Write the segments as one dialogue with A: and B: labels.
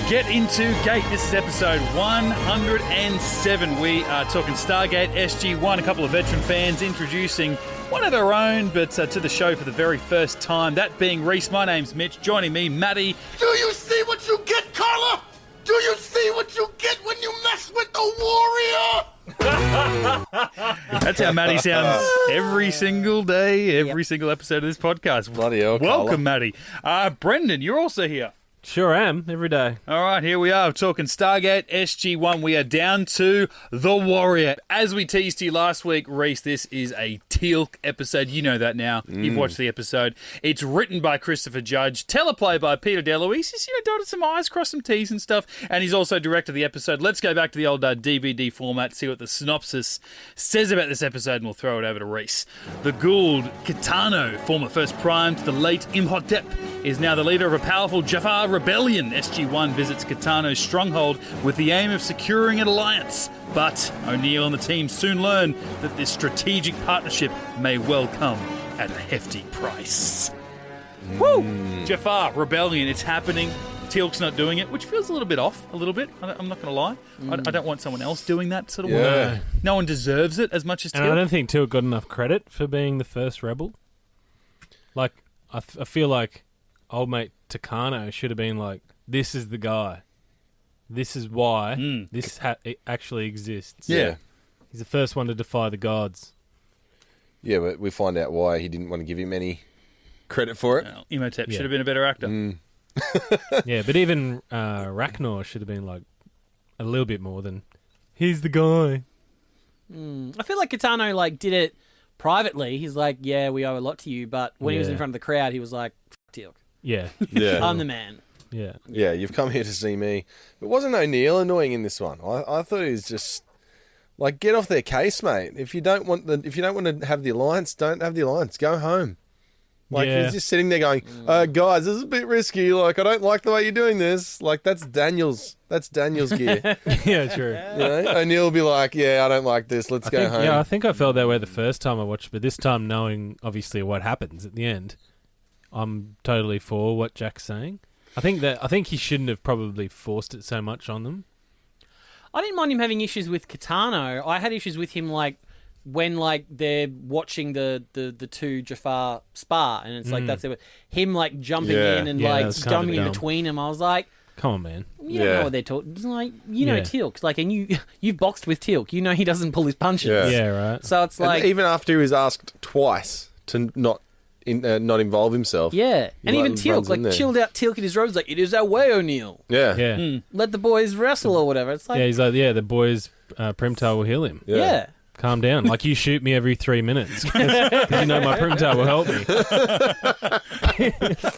A: Get Into Geek. This is episode 107. We are talking Stargate SG-1. A couple of veteran fans introducing one of their own, but to the show for the very first time. That being Rhys. My name's Mitch. Joining me, Matty.
B: Do you see what you get, Carla? Do you see what you get when you mess with the warrior?
A: That's how Matty sounds every single day, every single episode of this podcast.
C: Bloody hell,
A: welcome, Matty. Brendan, you're also here.
D: Sure am, every day.
A: All right, here we are talking Stargate SG-1. We are down to the Warrior. As we teased you last week, Rhys, this is a Teal'c episode. You know that now. You've watched the episode. It's written by Christopher Judge, teleplay by Peter DeLuise. He's, dotted some I's, crossed some T's and stuff, and he's also directed the episode. Let's go back to the old DVD format, see what the synopsis says about this episode, and we'll throw it over to Rhys. The Gould Kitano, former First Prime to the late Imhotep, is now the leader of a powerful Jaffa Rebellion. SG-1 visits Kitano's stronghold with the aim of securing an alliance. But O'Neill and the team soon learn that this strategic partnership may well come at a hefty price. Woo! Jaffa Rebellion, it's happening. Teal'c's not doing it, which feels a little bit off, a little bit. I'm not going to lie. I don't want someone else doing that sort of work. No one deserves it as much as Teal'c.
D: And I don't think Teal'c got enough credit for being the first rebel. Like, I feel like old mate Takano should have been like, this is the guy. This is why this it actually exists.
C: Yeah.
D: He's the first one to defy the gods.
C: Yeah, but we find out why he didn't want to give him any credit for it.
A: Well, Imhotep should have been a better actor.
D: Yeah, but even Ragnar should have been like a little bit more than, he's the guy.
E: I feel like Kitano did it privately. He's like, yeah, we owe a lot to you. But when he was in front of the crowd, he was like, F Teal'c.
D: Yeah.
C: Yeah.
E: I'm the man.
D: Yeah.
C: Yeah, you've come here to see me. But wasn't O'Neill annoying in this one? I thought he was just like, get off their case, mate. If you don't want to have the alliance, don't have the alliance. Go home. Like, he's just sitting there going, guys, this is a bit risky. Like, I don't like the way you're doing this. Like, that's Daniel's gear.
D: Yeah, true.
C: O'Neill will be like, yeah, I don't like this. Let's go home.
D: Yeah, I think I felt that way the first time I watched, but this time knowing, obviously, what happens at the end, I'm totally for what Jack's saying. I think he shouldn't have probably forced it so much on them.
E: I didn't mind him having issues with Kitano. I had issues with him when they're watching the two Jaffa spar, and it's that's him jumping in and jumping in between them. I was like,
D: come on, man.
E: You don't know what they're talking. It's like, know Teal'c, and you've boxed with Teal'c. You know he doesn't pull his punches.
D: Yeah, right.
E: So it's like,
C: and even after he was asked twice to not involve himself.
E: Yeah, and even Teal'c, chilled out Teal'c in his robes, it is our way, O'Neill.
C: Yeah.
E: Let the boys wrestle or whatever. It's like,
D: he's like, the boys, Primtar will heal him.
E: Yeah.
D: Calm down. Like, you shoot me every 3 minutes. Because you know my Primtar will help me.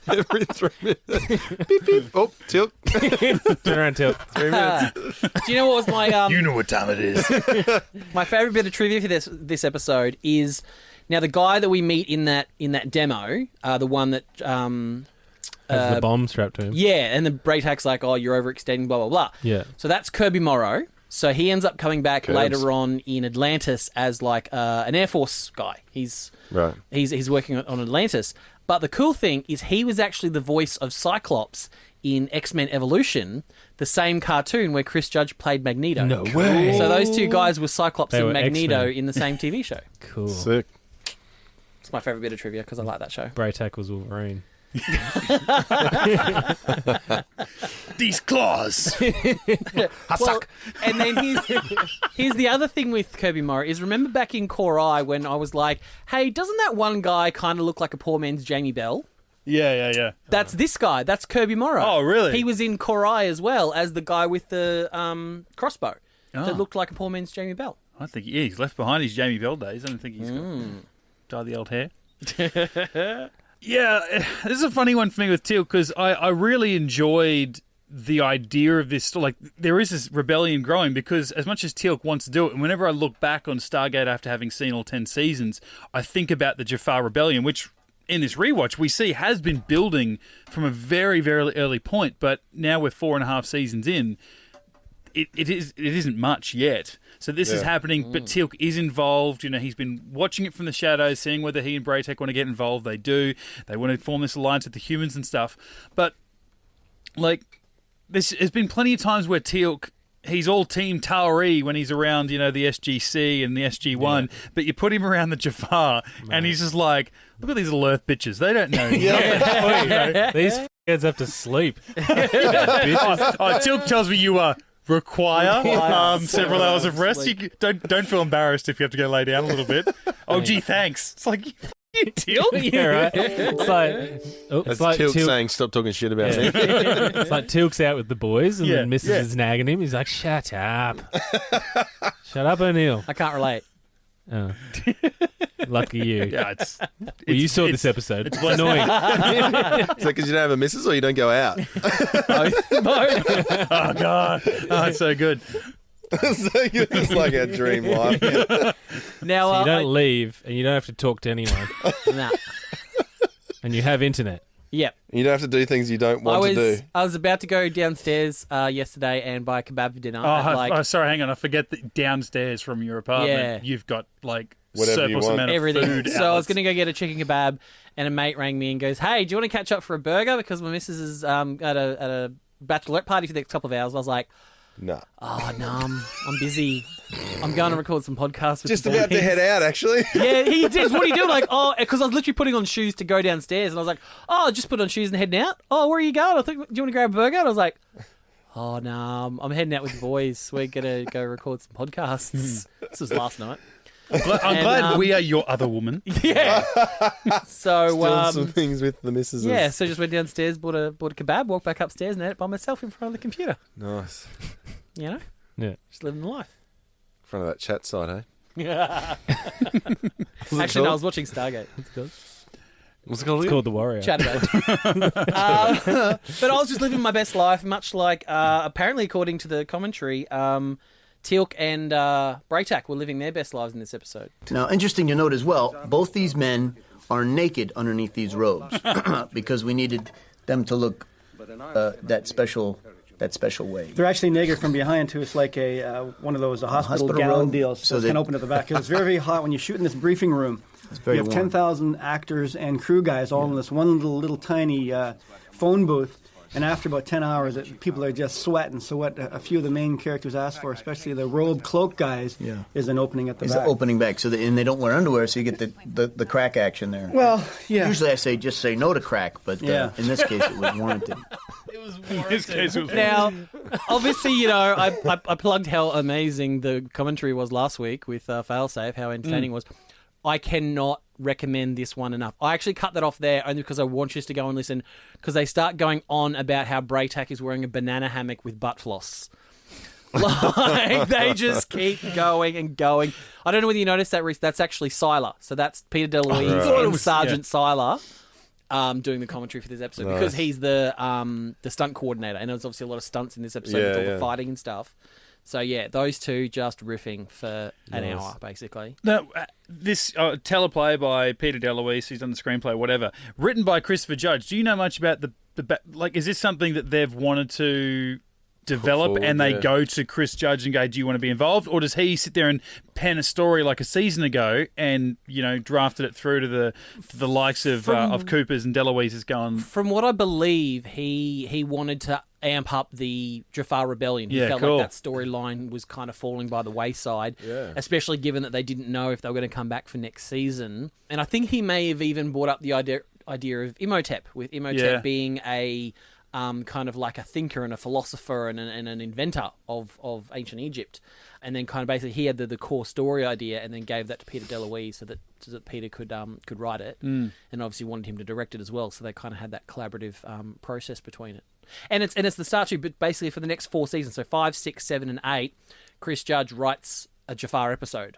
C: Every 3 minutes. Beep, beep. Oh, Teal'c.
D: Turn around, Teal'c.
C: 3 minutes.
E: Do you know what was my...
A: You know what time it is.
E: My favourite bit of trivia for this episode is... Now, the guy that we meet in that demo, the one that...
D: has the bomb strapped to him.
E: Yeah, and the Braytak's like, oh, you're overextending, blah, blah, blah.
D: Yeah.
E: So that's Kirby Morrow. So he ends up coming back later on in Atlantis as an Air Force guy. He's working on Atlantis. But the cool thing is he was actually the voice of Cyclops in X-Men Evolution, the same cartoon where Chris Judge played Magneto.
D: No way.
E: So those two guys were Cyclops
D: They
E: and
D: were
E: Magneto
D: X-Men.
E: in the same TV show.
D: Cool.
C: Sick.
E: It's my favourite bit of trivia because I like that show.
D: Braytak was Wolverine.
A: These claws.
E: Well, and then here's the other thing with Kirby Morrow is, remember back in Core Eye when I was like, hey, doesn't that one guy kind of look like a poor man's Jamie Bell?
A: Yeah.
E: That's this guy. That's Kirby Morrow.
A: Oh, really?
E: He was in Core Eye as well as the guy with the crossbow that looked like a poor man's Jamie Bell.
A: I think he's left behind his Jamie Bell days. I don't think he's got dyed the old hair. Yeah, this is a funny one for me with Teal'c because I really enjoyed the idea of this. Like, there is this rebellion growing because as much as Teal'c wants to do it, and whenever I look back on Stargate after having seen all 10 seasons, I think about the Jaffa Rebellion, which in this rewatch we see has been building from a very, very early point, but now we're 4.5 seasons in. It isn't much yet. So this is happening, but Teal'c is involved. You know, he's been watching it from the shadows, seeing whether he and Braytak want to get involved. They do. They want to form this alliance with the humans and stuff. But, like, there's been plenty of times where Teal'c, he's all team Teal'c when he's around, the SGC and the SG1, but you put him around the Jaffa, and he's just like, look at these little Earth bitches. They don't know.
D: These kids have to sleep.
A: Teal'c tells me you require several hours of rest.
E: Sleep.
A: You don't feel embarrassed if you have to go lay down a little bit. Oh, gee, thanks. It's like, you Teal'c?
D: Yeah, right. It's
C: That's
D: like
C: Teal'c saying, "Stop talking shit about me."
D: It's like Teal'c's out with the boys, and then Mrs.
A: Yeah.
D: is nagging him. He's like, "Shut up, shut up, O'Neill."
E: I can't relate.
D: Oh. Lucky you.
A: Yeah,
D: Well, you saw this episode. It's annoying.
C: Is that because you don't have a missus or you don't go out?
A: Oh, God. Oh, it's so good.
C: It's like our dream life.
E: Now,
D: So you don't leave, and you don't have to talk to anyone,
E: nah.
D: and you have internet.
E: Yep.
C: You don't have to do things you don't want to do.
E: I was about to go downstairs yesterday and buy a kebab for dinner.
A: Sorry, hang on. I forget that downstairs from your apartment, you've got, like,
C: Whatever you
A: surplus
C: want.
A: amount of
E: everything.
A: food.
E: So I was going to go get a chicken kebab, and a mate rang me and goes, "Hey, do you want to catch up for a burger? Because my missus is at a bachelorette party for the next couple of hours." I was like,
C: No.
E: "Oh no, I'm busy. I'm going to record some podcasts with
C: Just
E: the
C: about to
E: boys."
C: head out, actually.
E: Yeah, he did. What are you doing? Like, because I was literally putting on shoes to go downstairs, and I was like, "Oh, just put on shoes and heading out." "Oh, where are you going?" "I think, do you want to grab a burger?" And I was like, "Oh no, I'm heading out with the boys. We're gonna go record some podcasts." This was last night.
A: I'm glad we are your other woman.
E: Yeah. So
C: Doing some things with the missus.
E: yeah, so just went downstairs, bought a kebab, walked back upstairs, and ate it by myself in front of the computer.
C: Nice.
E: You know,
D: Yeah.
E: just living the life.
C: In front of that chat site, eh?
E: Actually, no, I was watching Stargate.
C: What's it called?
D: It's called The Warrior.
E: Chat about it. But I was just living my best life, much like, apparently, according to the commentary, Teal'c and Braytak were living their best lives in this episode.
F: Now, interesting to note as well, both these men are naked underneath these robes because we needed them to look that special way.
G: They're actually naked from behind too. It's like one of those hospital gown
F: robe,
G: deals. So it's kind of open at the back. It's very, very hot when you shoot in this briefing room.
F: It's very
G: you have
F: warm.
G: 10,000 actors and crew guys all in this one little tiny phone booth. And after about 10 hours, people are just sweating. So what a few of the main characters ask for, especially the robe cloak guys, is an opening at the
F: It's
G: back.
F: the opening back, so and they don't wear underwear, so you get the crack action there.
G: Well, yeah.
F: Usually I say just say no to crack, but in this case it was warranted.
A: In this case, it was
E: Now, obviously, I plugged how amazing the commentary was last week with Failsafe, how entertaining it was. I cannot recommend this one enough. I actually cut that off there only because I want you to go and listen, because they start going on about how Braytak is wearing a banana hammock with butt floss. Like, they just keep going and going. I don't know whether you noticed that, Rhys. That's actually Siler. So that's Peter DeLuise and Sergeant Siler doing the commentary for this episode, because he's the stunt coordinator, and there's obviously a lot of stunts in this episode with all the fighting and stuff. So, yeah, those two just riffing for an hour, basically.
A: No, this teleplay by Peter DeLuise, who's done the screenplay, whatever, written by Christopher Judge. Do you know much about is this something that they've wanted to develop
C: forward,
A: and they go to Chris Judge and go, do you want to be involved? Or does he sit there and pen a story like a season ago and, drafted it through to the likes of Cooper's and DeLuise's going?
E: From what I believe, he wanted to amp up the Jaffa Rebellion. He felt like that storyline was kind of falling by the wayside, especially given that they didn't know if they were going to come back for next season. And I think he may have even brought up the idea of Imhotep, with Imhotep being a kind of like a thinker and a philosopher and an inventor of ancient Egypt. And then kind of basically he had the core story idea and then gave that to Peter DeLuise so that Peter could write it. And obviously wanted him to direct it as well. So they kind of had that collaborative process between it. And it's the start to, but basically for the next 4 seasons, so 5, 6, 7, and 8, Chris Judge writes a Jafar episode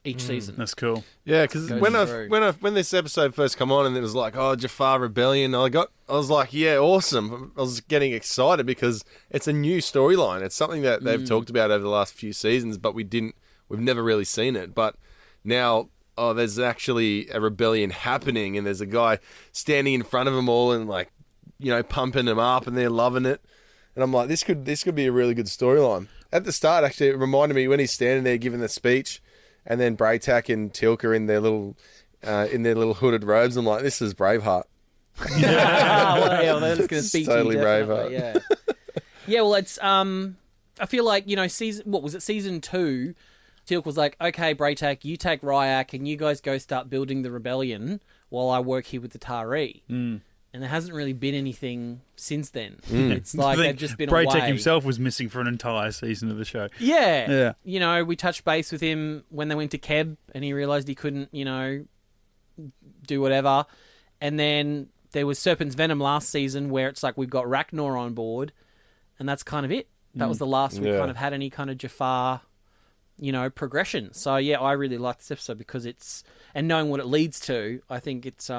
E: each season.
A: That's cool.
C: Yeah, because when this episode first come on and it was like, Jaffa Rebellion, I was like, yeah, awesome. I was getting excited because it's a new storyline. It's something that they've talked about over the last few seasons, but we've never really seen it. But now, there's actually a rebellion happening, and there's a guy standing in front of them all and pumping them up, and they're loving it. And I'm like, this could be a really good storyline. At the start, actually, it reminded me when he's standing there giving the speech, and then Braytak and Teal'c are in their little hooded robes. I'm like, this is Braveheart.
E: Well, they're just going to speak
C: Totally
E: to you,
C: Braveheart.
E: definitely, yeah. Yeah, well, it's I feel like season 2? Teal'c was like, okay, Braytak, you take Ryak, and you guys go start building the rebellion while I work here with the Tari. And there hasn't really been anything since then. It's like they've just been away.
A: Braytak himself was missing for an entire season of the show.
E: Yeah. You know, we touched base with him when they went to Keb, and he realised he couldn't, do whatever. And then there was Serpent's Venom last season where it's like we've got Ragnar on board, and that's kind of it. That was the last we kind of had any kind of Jafar, progression. So yeah, I really like this episode because and knowing what it leads to, I think it's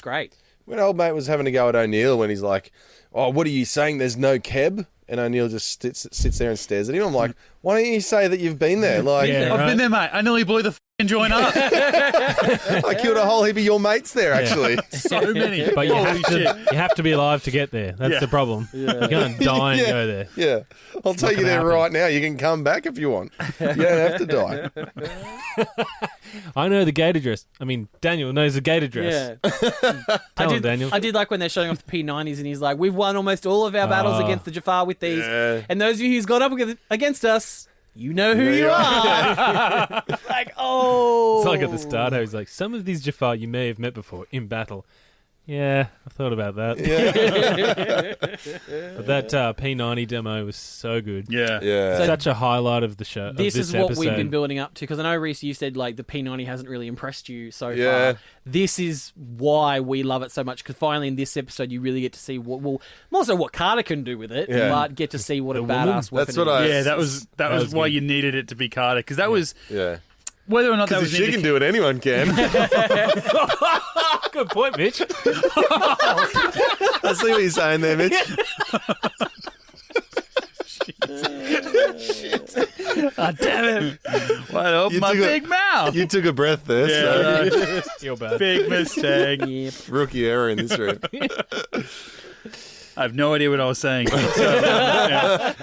E: great.
C: When old mate was having a go at O'Neill when he's like, "Oh, what are you saying? There's no Keb?" And O'Neill just sits there and stares at him. I'm like, "Why don't you say that you've been there?" Like,
A: I've been there, mate. I nearly blew the joint up.
C: I killed a whole heap of your mates there, actually.
A: So many.
D: But you have to be alive to get there. That's the problem. You can't die and go there.
C: Yeah. I'll take you there right now. You can come back if you want. You don't have to die.
D: I know the gate address. I mean, Daniel knows the gate address.
E: Yeah.
D: Tell him, Daniel.
E: I did like when they're showing off the P90s and he's like, we've won almost all of our battles against the Jafar with these.
C: Yeah.
E: And those of you who's gone up against us, you know who you are. Like, oh.
D: It's like at the start, I was like, some of these Jafar you may have met before in battle. Yeah, I thought about that.
C: Yeah.
D: But that P90 demo was so good.
A: Yeah.
C: Yeah.
D: Such a highlight of the show.
E: This
D: of
E: is
D: this
E: what
D: episode.
E: we've been building up to, because I know, Rhys, you said like the P90 hasn't really impressed you so
C: Yeah.
E: far. This is why we love it so much, because finally in this episode you really get to see more so what Carter can do with it,
C: Yeah.
E: but get to see what a
D: woman.
E: badass weapon
C: That's what
E: it is.
A: Yeah, that was why
D: good.
A: you needed it to be Carter, because that was
C: Yeah.
A: whether or not that
C: Because
A: was
C: if she can do it, anyone can.
D: Good point, Mitch.
C: I see what you're saying there, Mitch.
A: Oh, damn it! Well, open
C: You
A: my
C: took a-
A: big mouth.
C: You took a breath there, so
D: You're bad.
A: Big mistake.
E: Yep.
C: rookie error in this room.
A: I have no idea what I was saying. So, yeah.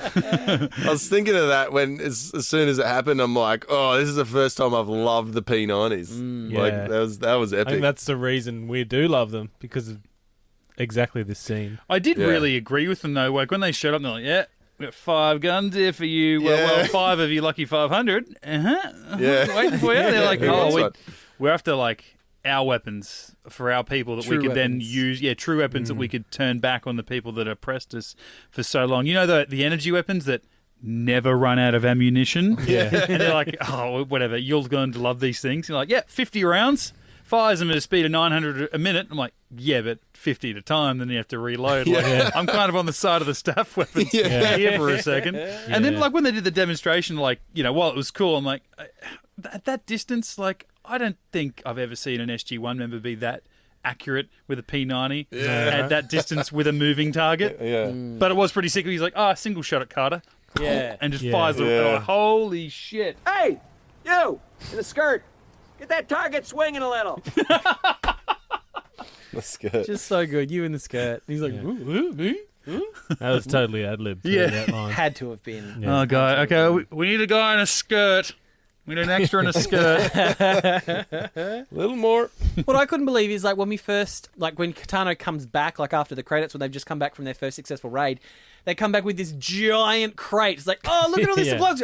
C: I was thinking of that when, as soon as it happened, I'm like, oh, this is the first time I've loved the P90s.
D: Yeah.
C: Like, that was
D: I
C: epic.
D: think that's the reason we do love them, because of exactly this scene.
A: I did
C: Yeah.
A: really agree with them though. Like when they showed up, they're like, "Yeah, we got 5 guns here for you.
C: Yeah.
A: Well, 5 of you lucky 500.
C: Yeah.
A: Waiting for you." They're like,
C: Yeah,
A: "Oh,
C: that's
A: we,
C: right.
A: we're after like our weapons for our people that
E: True
A: we could then
E: weapons.
A: use. Yeah, true weapons that we could turn back on the people that oppressed us for so long. You know the energy weapons that never run out of ammunition.
D: Yeah.
A: And they're like, oh, whatever. You're going to love these things. You're like, yeah, 50 rounds. Fires them at a speed of 900 a minute. I'm like, yeah, but 50 at a time, then you have to reload. Like,
D: Yeah.
A: I'm kind of on the side of the staff weapons
C: Yeah.
A: here for a second. And then,
D: Yeah.
A: like, when they did the demonstration, like, while it was cool, I'm like, at that distance, like, I don't think I've ever seen an SG-1 member be that accurate with a P90 at that distance with a moving target.
C: Yeah.
A: But it was pretty sick. He's like, single shot at Carter.
E: Yeah.
A: And just
D: Yeah.
A: fires them.
C: Yeah.
A: Like, holy shit.
H: Hey, you in the skirt, get that target swinging a little.
C: That's good.
E: Just so good. You in the skirt. He's like, ooh, me?
D: That was totally ad-libbed.
A: Yeah.
D: That line.
E: Had to have been.
D: Yeah.
A: Oh, God. Okay, we need a guy in a skirt. We need an extra in a skirt.
C: A little more.
E: What I couldn't believe is like when when Katano comes back, like after the credits, when they've just come back from their first successful raid, they come back with this giant crate. It's like, oh, look at all these
D: Yeah.
E: supplies.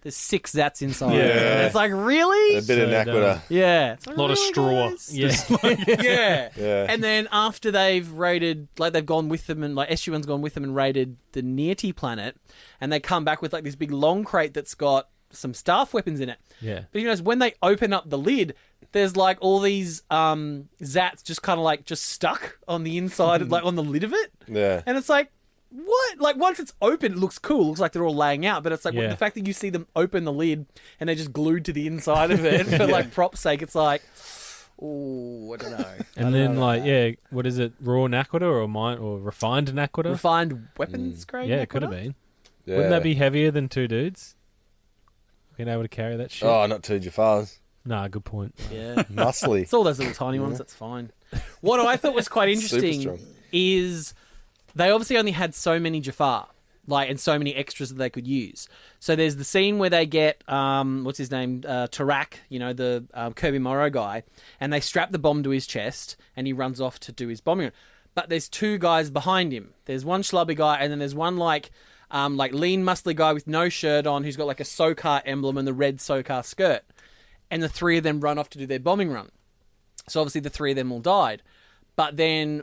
E: There's 6 Zats inside.
D: Yeah.
E: And it's like, really?
C: A bit of
D: So
C: naquita.
E: Yeah. It's like,
A: A lot of
E: really,
A: straw.
E: guys?
D: Yeah.
E: Yeah.
C: Yeah.
E: And then after they've raided, like they've gone with them and like SG-1's gone with them and raided the Nearty planet, and they come back with like this big long crate that's got some staff weapons in it.
D: Yeah.
E: But you know, when they open up the lid, there's like all these Zats just kind of like just stuck on the inside, like on the lid of it.
C: Yeah.
E: And it's like, what? Like once it's open, it looks cool. It looks like they're all laying out. But it's like
D: Yeah.
E: the fact that you see them open the lid and they're just glued to the inside of it for like prop sake. It's like, oh, I don't know.
D: And then, like, yeah, what is it? Raw naquita or refined naquita?
E: Refined weapons grade.
D: Yeah, it could
E: Naquita?
D: have been.
C: Yeah.
D: Wouldn't that be heavier than 2 dudes? Being able to carry that shit?
C: Oh, not two Jafars.
D: Nah, good point.
E: Yeah.
C: Muscly.
E: It's all those little tiny ones. That's fine. What I thought was quite
C: Super
E: interesting
C: strong.
E: is they obviously only had so many Jafar, like, and so many extras that they could use. So there's the scene where they get what's his name, Teal'c, the Kirby Morrow guy, and they strap the bomb to his chest, and he runs off to do his bombing. but there's two guys behind him. There's one schlubby guy, and then there's one like lean, muscly guy with no shirt on who's got like a SOCAR emblem and the red SOCAR skirt. And the three of them run off to do their bombing run. So obviously the three of them all died. But then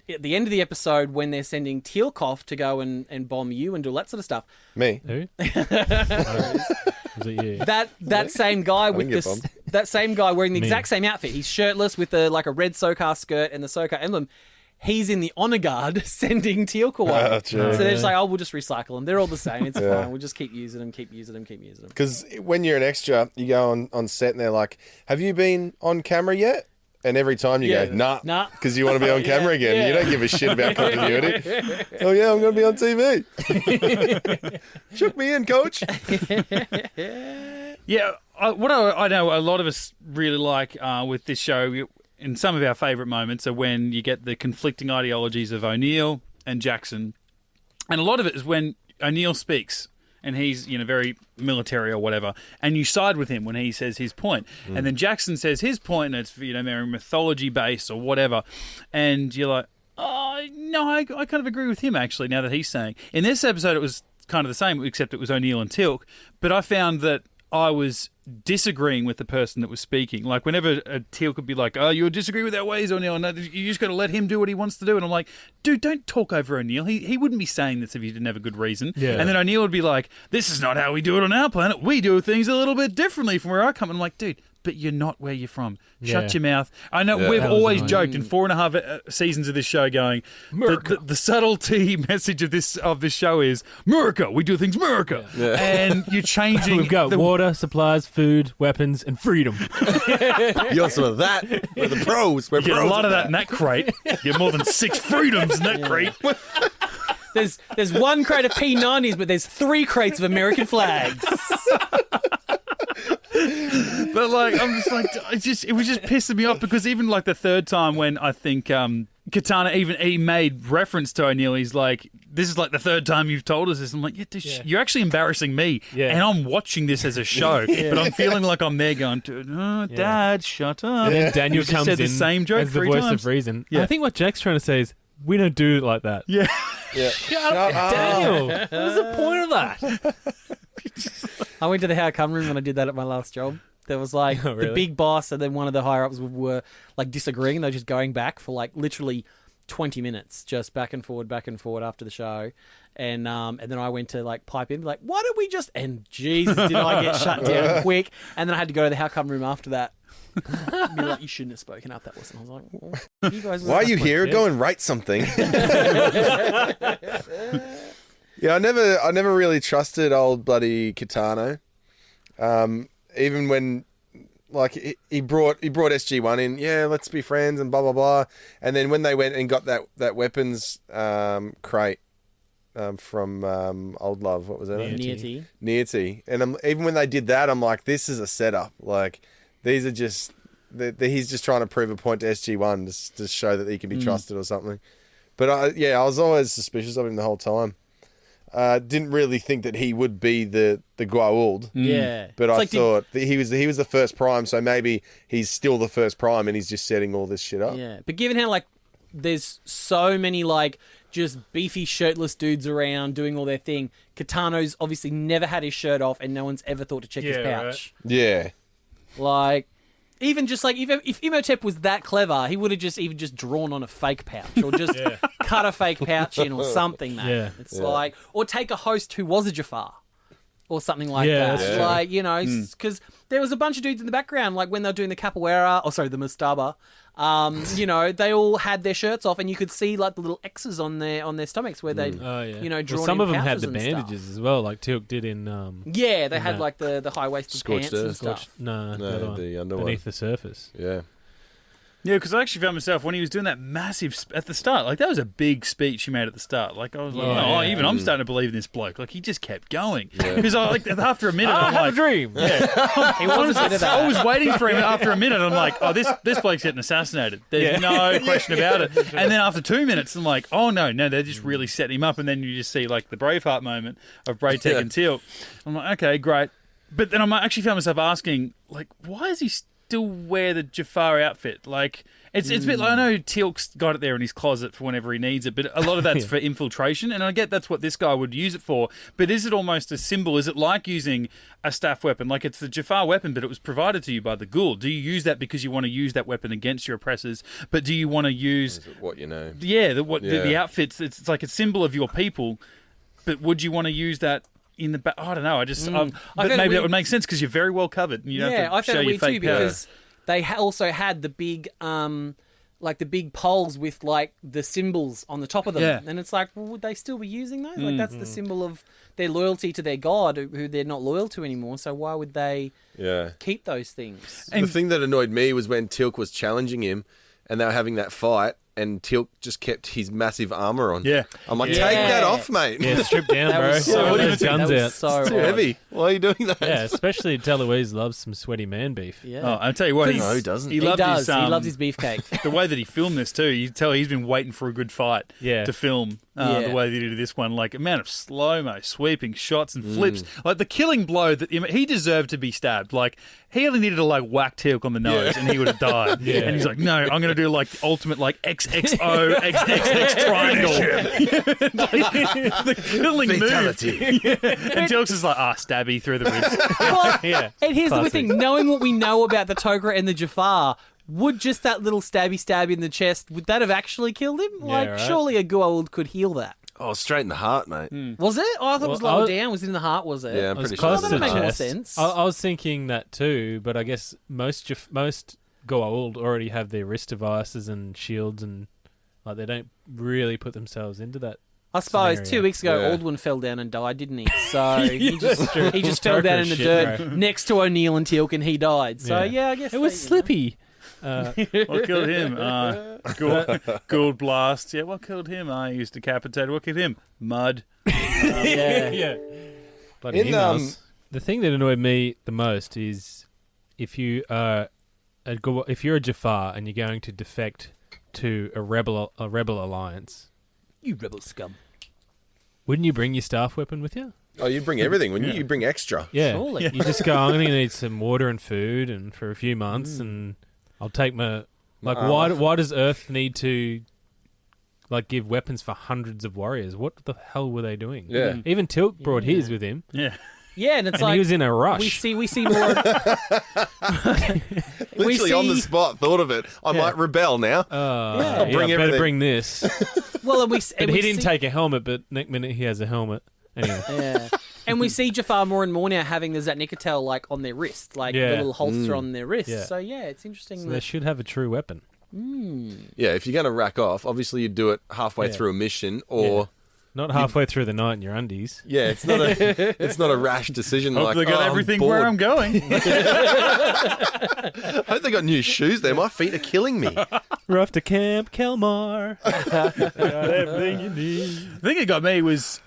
E: at the end of the episode, when they're sending Teal'c off to go and bomb you and do all that sort of stuff.
C: Me.
D: Who? Was it you?
E: That same guy with
C: get
E: this, that same guy wearing the exact same outfit. He's shirtless with a red SOCAR skirt and the SOCAR emblem. He's in the honor guard sending Teal'c away. So they're just like, we'll just recycle them. They're all the same. It's fine. We'll just keep using them, keep using them.
C: Because when you're an extra, you go on set and they're like, have you been on camera yet? And every time you go, nah, because you want to be on camera again. Yeah. You don't give a shit about continuity. Oh, yeah, I'm going to be on TV. Shook me in, coach.
A: Yeah, what I know a lot of us really like with this show, in some of our favourite moments, are when you get the conflicting ideologies of O'Neill and Jackson. And a lot of it is when O'Neill speaks and he's, very military or whatever, and you side with him when he says his point. And then Jackson says his point, and it's, very mythology-based or whatever. And you're like, oh, no, I kind of agree with him, actually, now that he's saying. In this episode, it was kind of the same, except it was O'Neill and Teal'c. But I found that I was disagreeing with the person that was speaking. Like, whenever Teal'c could be like, oh, you disagree with our ways, O'Neill, no, you just got to let him do what he wants to do. And I'm like, dude, don't talk over O'Neill. He wouldn't be saying this if he didn't have a good reason. Yeah. And then O'Neill would be like, this is not how we do it on our planet. We do things a little bit differently from where I come. And I'm like, dude, but you're not where you're from. Shut your mouth. I know we've always joked in 4.5 seasons of this show going, the subtlety message of this show is, America, we do things America. Yeah. And you're changing.
D: We've got water, supplies, food, weapons, and freedom.
C: You want some of that? We're the pros. We're
A: you get a lot of that in that crate. You get more than 6 freedoms in that crate.
E: There's one crate of P90s, but there's 3 crates of American flags.
A: But I'm just like, it was just pissing me off, because even like the third time when I think Katana he made reference to O'Neill, he's like, this is like the third time you've told us this. I'm like, you're actually embarrassing me, and I'm watching this as a show, but I'm feeling like I'm there going, Dad, shut up.
D: And then Daniel comes
A: said
D: in
A: the same joke
D: as the voice of reason. Yeah. I think what Jack's trying to say is, we don't do it like that.
A: Yeah.
D: Shut up, Daniel. What was the point of that?
E: I went to the How Come room when I did that at my last job. There was the big boss and then one of the higher ups were disagreeing. They were just going back for literally 20 minutes, just back and forward after the show. And then I went to pipe in, why don't we just, and Jesus, did I get shut down quick. And then I had to go to the How Come room after that. Be like, you shouldn't have spoken up. That wasn't. I was like, well, you guys.
C: Why are you here? Go and write something. Yeah, I never really trusted old bloody Kitano. Even when he brought SG-1 in, let's be friends and blah blah blah. And then when they went and got that weapons crate from Old Love, what was that? Nearty. And even when they did that, I'm like, this is a setup. These are just he's just trying to prove a point to SG-1 to show that he can be trusted or something. But I was always suspicious of him the whole time. Didn't really think that he would be the Goa'uld.
E: Yeah.
C: But I thought that he was the first Prime, so maybe he's still the first Prime and he's just setting all this shit up.
E: Yeah. But given how there's so many just beefy shirtless dudes around doing all their thing, Kitano's obviously never had his shirt off and no one's ever thought to check his pouch.
C: Right. Yeah.
E: Even just if Imhotep was that clever, he would have just drawn on a fake pouch or just cut a fake pouch in or something, mate. Yeah. It's or take a host who was a Jafar or something like that. Because there was a bunch of dudes in the background, when they were doing the capoeira, the Mastaba, they all had their shirts off and you could see the little X's on their stomachs where they'd, drawn
D: some
E: in
D: of them had the
E: and
D: bandages
E: stuff.
D: as well, like Teal'c did in...
E: they had the high-waisted
C: Scorched
E: pants and
C: Earth.
E: stuff.
D: No,
C: the underwear.
D: beneath the surface.
C: Yeah.
A: Yeah, because I actually found myself when he was doing that massive at the start. That was a big speech he made at the start. I was even I'm starting to believe in this bloke. He just kept going because after a minute,
D: I have a dream.
A: Yeah, he I was waiting for him after a minute. I'm like, oh, this bloke's getting assassinated. There's no question about it. And then after 2 minutes, I'm like, oh no, they're just really setting him up. And then you just see the Braveheart moment of Braytek and Teal'c. I'm like, okay, great. But then I actually found myself asking, why is he still wear the Jaffa outfit. Like, it's a bit like, I know Teal'c's got it there in his closet for whenever he needs it, but a lot of that's for infiltration, and I get that's what this guy would use it for, but is it almost a symbol? Is it like using a staff weapon? Like, it's the Jaffa weapon, but it was provided to you by the ghoul. Do you use that because you want to use that weapon against your oppressors, but do you want to use...
C: What you know.
A: Yeah, the outfits, it's like a symbol of your people, but would you want to use that in the back? I don't know. But maybe that would make sense because you're very well covered and you don't have to show your fake power.
E: Because they also had the big, like the big poles with like the symbols on the top of them, and it's like, well, would they still be using those? Like that's the symbol of their loyalty to their god, who they're not loyal to anymore. So why would they keep those things?
C: And the thing that annoyed me was when Teal'c was challenging him, and they were having that fight. And Teal'c just kept his massive armor on.
A: Yeah.
C: I'm like, take that off, mate.
D: Yeah, strip down, bro.
E: What
D: Those guns out.
E: So
C: It's too heavy. Why are you doing that?
D: Yeah, especially Teal'c loves some sweaty man beef.
E: Yeah.
A: Oh, I'll tell you what,
C: No, he doesn't.
A: He
E: He does.
A: His,
E: He loves his beefcake.
A: the way that he filmed this too, you tell he's been waiting for a good fight to film the way that he did this one. Like, amount of slow-mo, sweeping shots and flips. Like, the killing blow that he deserved to be stabbed. Like, he only needed to like whack Teal'c on the nose and he would have died. And he's like, no, I'm going to do like ultimate like XXO, XXX triangle. The killing
C: Fatality.
A: move. And Teal'c's is like, stabby through the ribs.
E: Well, and here's the thing: knowing what we know about the Tok'ra and the Jaffa, would just that little stabby stab in the chest, would that have actually killed him? Like,
D: right.
E: surely a Goa'uld could heal that.
C: Oh, straight in the heart, mate.
E: Was it? Oh, I thought it was lower down. Was it in the heart? Was it?
C: Yeah, I'm
D: I was
C: pretty
D: close
C: sure.
D: to
E: That
D: the
E: makes more
D: chest.
E: sense.
D: I was thinking that too, but I guess most Goa'uld already have their wrist devices and shields, and like they don't really put themselves into that.
E: I suppose
D: scenario.
E: 2 weeks ago,
C: Yeah.
E: Aldwin fell down and died, didn't he? So he just fell
D: Joker
E: down in the
D: shit,
E: dirt
D: bro.
E: next to O'Neill and Teal'c, and he died. So
D: Yeah.
E: I guess
D: It was
E: they,
D: Slippy.
A: What killed him? Gould blast. Yeah, what killed him? He used decapitated. What killed him? Mud.
D: Yeah. But
C: In,
D: the thing that annoyed me the most is if you are if you're a Jaffa and you're going to defect to a rebel alliance,
E: You rebel scum.
D: wouldn't you bring your staff weapon with you?
C: Oh, you bring everything, wouldn't you? You bring extra.
D: Yeah.
E: Surely.
D: You just go, I'm going to need some water and food and for a few months and I'll take my... Like, why does Earth need to like give weapons for hundreds of warriors? What the hell were they doing?
C: Yeah.
D: Even Teal'c brought his with him.
A: Yeah.
E: Yeah, and it's
D: And
E: like
D: he was in a rush.
E: we see more.
C: Literally on the
E: see-
C: spot, thought of it. I might rebel now.
E: Yeah.
C: bring
D: better
C: everything.
D: bring this.
E: Well, and we
D: But
E: and
D: he
E: we
D: didn't
E: see,
D: take a helmet, but next minute he has a helmet. Anyway.
E: Yeah, and we see Jafar more and more now having the Zat'nik'tel like on their wrist, like the
D: Yeah.
E: little holster on their wrist.
D: Yeah.
E: So yeah, it's interesting.
D: So
E: that,
D: they should have a true weapon.
C: Yeah, if you're going to rack off, obviously you do it halfway
D: Yeah.
C: through a mission, or
D: Not halfway through the night in your undies.
C: it's not a rash decision.
A: Hope
C: like,
A: they got
C: I'm
A: everything
C: bored.
A: where I'm going.
C: I hope they got new shoes there. My feet are killing me.
D: We're off to Camp Kelmar. Got everything you need.
A: The thing that got me was,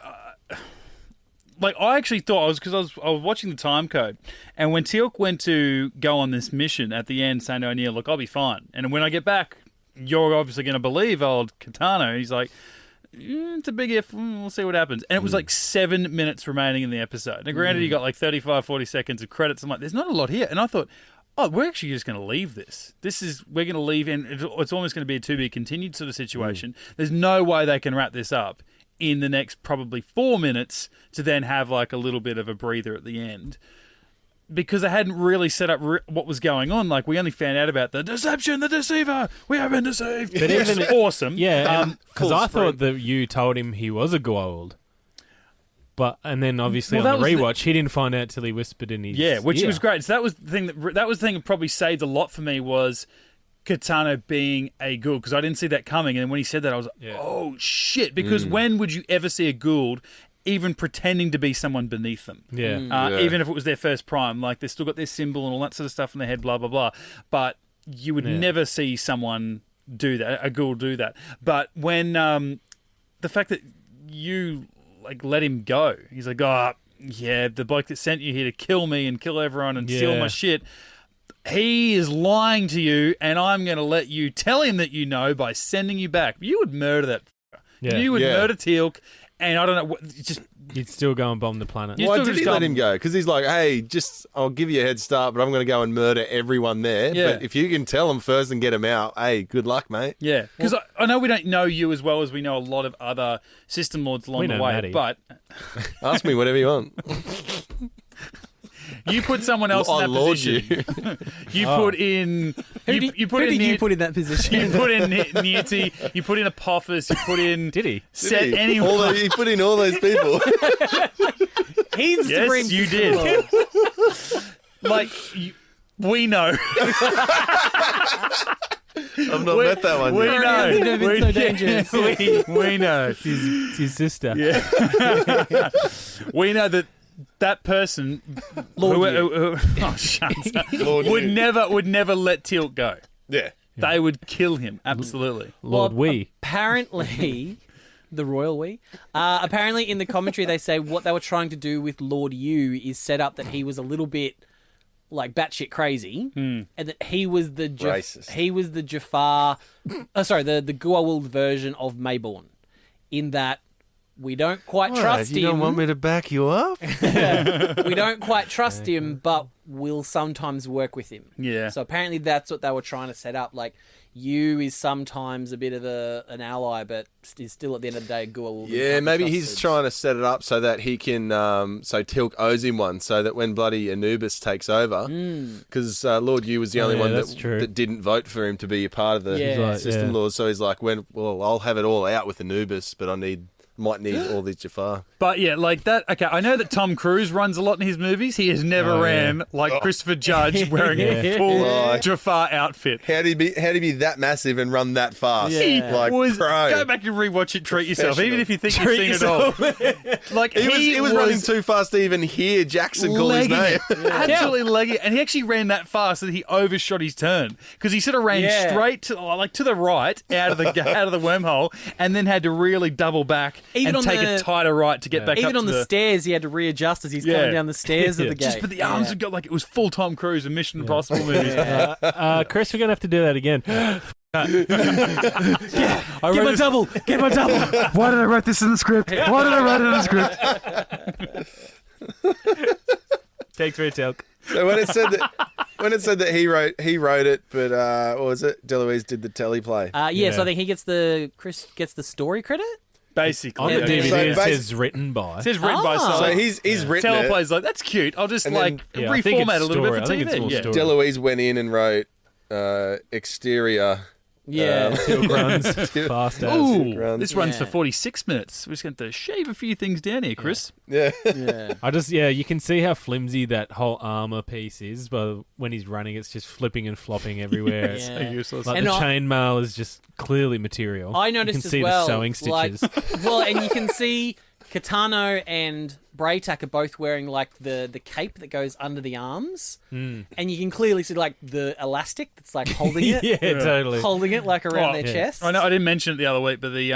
A: like, I actually thought I was watching the time code, and when Teal'c went to go on this mission at the end, saying to O'Neill, "Look, I'll be fine," and when I get back, you're obviously going to believe old Katano. He's like, it's a big if. We'll see what happens. And it was like 7 minutes remaining in the episode. Now, granted, you got like 35, 40 seconds of credits. I'm like, there's not a lot here, and I thought, oh, we're actually just going to leave this. We're going to leave, and it's almost going to be a to be continued sort of situation. There's no way they can wrap this up in the next probably 4 minutes to then have like a little bit of a breather at the end. Because they hadn't really set up what was going on. Like, we only found out about the deception, the deceiver. We have been deceived.
D: But
A: It's
D: even-
A: awesome.
D: Yeah, because
C: full
D: I
C: sprint.
D: thought that you told him he was a Goa'uld. And then obviously
A: Well,
D: on the
A: that was the-
D: rewatch, he didn't find out till he whispered in his
A: Yeah, which
D: ear.
A: was great. So that was the thing that probably saved a lot for me was Katano being a Goa'uld, because I didn't see that coming. And when he said that, I was like, oh, shit. Because when would you ever see a Goa'uld even pretending to be someone beneath them?
D: Yeah.
A: Even if it was their first prime. Like, they've still got their symbol and all that sort of stuff in their head, blah, blah, blah. But you would never see someone do that, a Goa'uld do that. But when the fact that you like let him go, he's like, oh, yeah, the bloke that sent you here to kill me and kill everyone and steal my shit, he is lying to you, and I'm going to let you tell him that you know by sending you back. You would murder that.
D: Yeah.
A: You would
C: Yeah.
A: murder Teal'c, and I don't know, just
D: He'd still go and bomb the planet.
A: You
C: Why
A: still
C: did
A: just
C: he
A: go-
C: let him go? Because he's like, hey, I'll give you a head start, but I'm going to go and murder everyone there.
A: Yeah.
C: But if you can tell them first and get them out, hey, good luck, mate.
A: Yeah, because I know we don't know you as well as we know a lot of other system lords along
D: We
A: the
D: know
A: way,
D: Maddie.
A: but
C: Ask me whatever you want.
A: you put someone else
C: I
A: in that
C: lord
A: position.
C: you.
A: You put in. You put
E: Who
A: in.
E: did you put in that position?
A: You put in Newty. You put in Apophis. You put in.
D: Did he?
A: Set
C: Did he?
A: anyone.
C: He put in all those people.
E: He's the supreme
A: Yes, you
E: system
A: did.
E: lord.
A: Like we know.
C: I've not met that one
A: We
C: yet.
A: know.
E: It's never been so dangerous.
A: We know.
D: It's his sister.
A: Yeah. We know that person, oh, shut up,
C: Lord
A: would
C: you.
A: never let Teal'c go.
C: Yeah.
A: They would kill him. Absolutely.
D: Lord We.
E: Apparently, the royal we. Apparently, in the commentary, they say what they were trying to do with Lord Yu is set up that he was a little bit like batshit crazy, and that he was the
C: Racist.
E: he was the Jafar, the Gua'uld version of Mayborn, in that we don't quite trust
C: you
E: him.
C: don't want me to back you up?
E: We don't quite trust him, but we'll sometimes work with him.
A: Yeah.
E: So apparently that's what they were trying to set up. Like, Yu is sometimes a bit of an ally, but is still at the end of the day a Gua'uld.
C: Yeah, maybe he's trying to set it up so that he can, so Teal'c owes him one, so that when bloody Anubis takes over, because Lord Yu was the only one
D: that's true.
C: that didn't vote for him to be a part of the
E: Yeah. Right,
C: system
D: yeah.
C: laws, so he's like, I'll have it all out with Anubis, but might need all these Jafar.
A: But yeah, like that. Okay, I know that Tom Cruise runs a lot in his movies. He has never ran like Christopher Judge wearing a full
C: Like-
A: Jafar outfit.
C: How'd he be that massive and run that fast?
E: Yeah.
A: He
C: Like,
A: was
C: pro.
A: go back and rewatch it. Treat yourself, even if you think you've
C: Treat
A: seen it all. Like
C: He was running too fast to even hear Jackson call his
A: legging
C: name.
A: it. Absolutely legging it. And he actually ran that fast that he overshot his turn because he sort of ran
E: Yeah.
A: straight to the right out of the wormhole, and then had to really double back
E: Even
A: and
E: on
A: take a
E: the-
A: tighter right to get back
E: Even
A: up
E: on
A: to
E: the stairs, he had to readjust as he's
A: Yeah.
E: coming down the stairs of the gate.
A: Just but the arms would go like it was full Tom Cruise and Mission Impossible movies.
D: Chris, we're going to have to do that again.
E: Get my double! Get my double!
A: Why did I write this in the script? Why did I write it in the script?
D: Take 3, Teal'c.
C: So when it said that he wrote it, but what was it? DeLuise did the teleplay.
E: Yeah, so I think Chris gets the story credit.
A: Basically,
D: On the
A: yeah.
D: DVD,
C: So
D: it
C: basi-
D: says written by.
A: It says written by
E: Ah.
A: someone.
C: So he's written it.
A: Teleplay's like, that's cute. I'll just
C: And then-
D: Yeah, I think it's
A: reformat a little
D: story.
A: bit
D: I
A: for
D: think
A: TV.
D: it's more
A: Yeah.
D: story.
C: DeLuise went in and wrote exterior.
E: Yeah.
D: Teal'c runs fast as.
A: Ooh,
C: runs.
A: this runs for
E: Yeah.
A: 46 minutes. We're just going to shave a few things down here, Chris.
C: Yeah.
E: Yeah.
D: You can see how flimsy that whole armor piece is, but when he's running, it's just flipping and flopping everywhere.
E: Yeah.
A: So useless.
D: Like
E: And
D: the
E: I-
D: chainmail is just clearly material.
E: I noticed
D: you can
E: as
D: see
E: well,
D: the sewing stitches.
E: and you can see Kitano and Braytak are both wearing like the cape that goes under the arms, and you can clearly see like the elastic that's like holding it,
D: yeah, totally.
E: holding it like around
A: Oh,
E: their
A: yeah.
E: chest.
A: I know I didn't mention it the other week, but the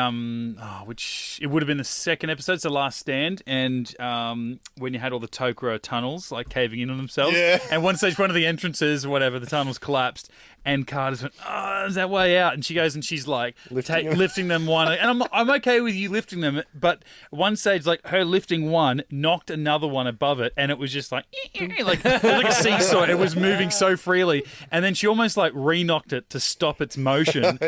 A: which it would have been the second episode, it's the Last Stand, and when you had all the Tok'ra tunnels like caving in on themselves,
C: Yeah.
A: and one stage, one of the entrances or whatever, the tunnels collapsed, and Carter's went, "Oh, is that way out?" And she goes and she's like lifting them one, and I'm okay with you lifting them, but one stage like her lifting one knocked another one above it, and it was just like it was like a seesaw. It was moving so freely, and then she almost like re-knocked it to stop its motion,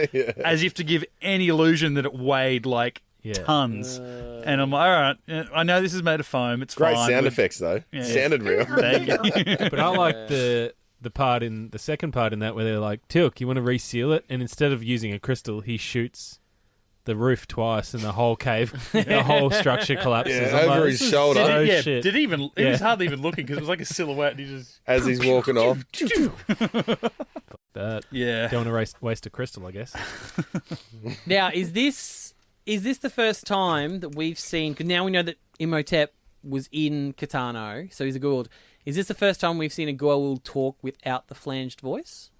A: as if to give any illusion that it weighed like tons. And I'm like, all right, I know this is made of foam. It's
C: Great
A: fine.
C: sound effects though.
A: Yeah.
C: Sounded real.
A: Thank you.
D: But I like the part in the second part in that where they're like, Teal'c, you want to reseal it? And instead of using a crystal, he shoots the roof twice and the whole cave, the whole structure collapses.
C: Yeah,
D: I'm
C: over
D: like,
C: his
D: this is
C: shoulder.
D: so
A: Yeah,
D: shit.
A: did he even? He was hardly even looking because it was like a silhouette. And he just
C: As he's walking off.
D: That.
A: yeah.
D: Don't want to waste a crystal, I guess.
E: Now, is this the first time that we've seen? Because now we know that Imhotep was in Kitano, so he's a Goa'uld. Is this the first time we've seen a Goa'uld talk without the flanged voice?